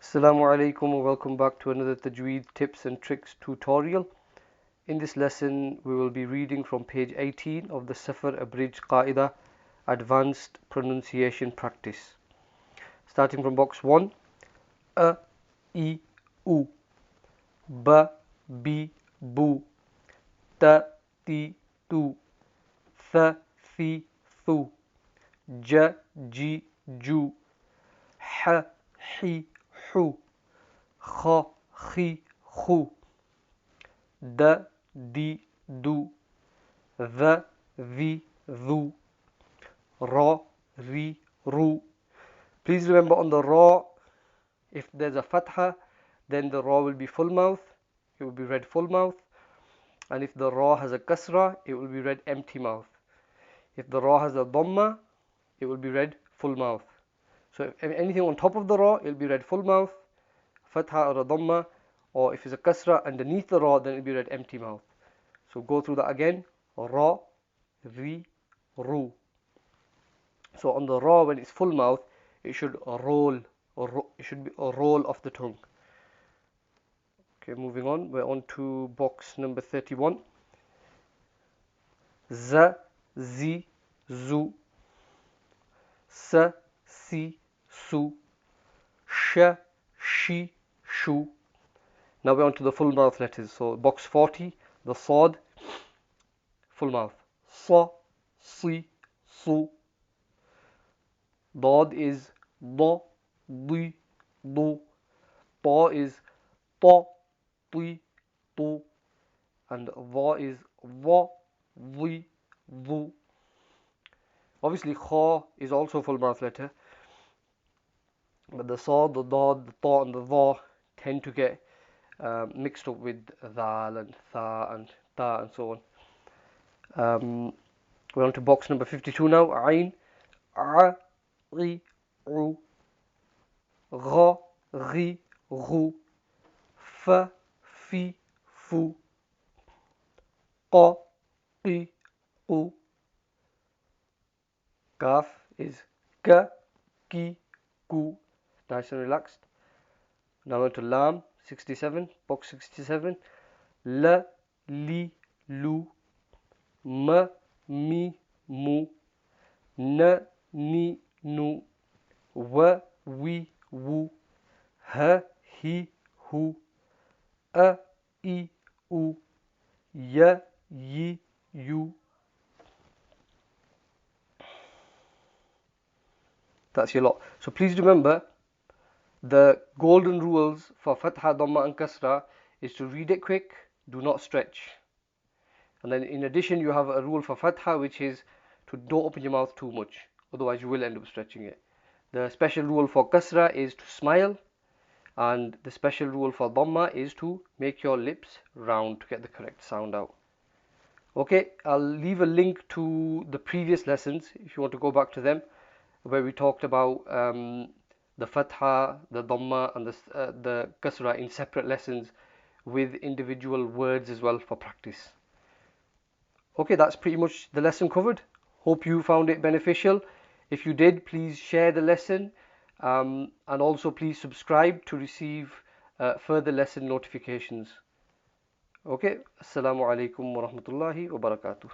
Assalaamu alaykum and welcome back to another Tajweed tips and tricks tutorial. In this lesson we will be reading from page 18 of the Safar Abridged Qa'idah Advanced Pronunciation Practice. Starting from box 1. A, I, U. B, B, Bu. T, Ti, Tu. Th, Thi, Thu. J, Ji, Ju. H, Hi, Hu. Kh, Khi, Khu. D, Di, Du. Th, Thi, Thu. Ra, Ri, Ru. Please remember on the Ra, if there's a fathah, then the Ra will be full mouth. It will be read full mouth. And if the Ra has a kasrah, it will be read empty mouth. If the Ra has a dhammah, it will be read full mouth. So if anything on top of the Ra, it will be read full mouth, fathah or a dhammah, or if it's a kasrah underneath the Ra, then it will be read empty mouth. So go through that again. Ra, Ri, Ru. So on the Ra, when it's full mouth, it should roll, or it should be a roll of the tongue. Okay, moving on, we're on to box number 31. Z, Zi, Zu. S, Si, Su. Sh, Shi, Shu. Now we're on to the full mouth letters. So box 40, the Sad, full mouth. Sa, Si, Su. Dad is Da, Di, Du. Ta is Ta, Ti, Tu. And Va is Va, Vi, Vu. Obviously, Kha is also full mouth letter. But the Sa, the Dad, the Ta and the Va tend to get mixed up with Dhal and Tha and Ta and so on. We're on to box number 52 now. Ain, A, Ri, U. Ra, Ri, Ru. Fa, Fi, Fu. Qa, Qi, Qu. Kaf is Ka, Ki, Ku. Nice and relaxed. Now on to Lam, 67, box 67. La, Li, Lu. Ma, Mi, Mu. Na, Ni, Nu. Wa, Wi, Wu. Ha, Hi, Hu. A, I, U. Ya, Yi, Yu. That's your lot. So please remember, the golden rules for fathah, dhammah and kasrah is to read it quick, do not stretch. And then in addition you have a rule for fathah, which is to don't open your mouth too much, otherwise you will end up stretching it. The special rule for kasrah is to smile, and the special rule for dhammah is to make your lips round to get the correct sound out. Okay, I'll leave a link to the previous lessons if you want to go back to them, where we talked about the fathah, the dhammah and the kasrah in separate lessons with individual words as well for practice. Okay, that's pretty much the lesson covered. Hope you found it beneficial. If you did, please share the lesson and also please subscribe to receive further lesson notifications. Okay, Assalaamu alaykum wa rahmatullahi wa barakatuh.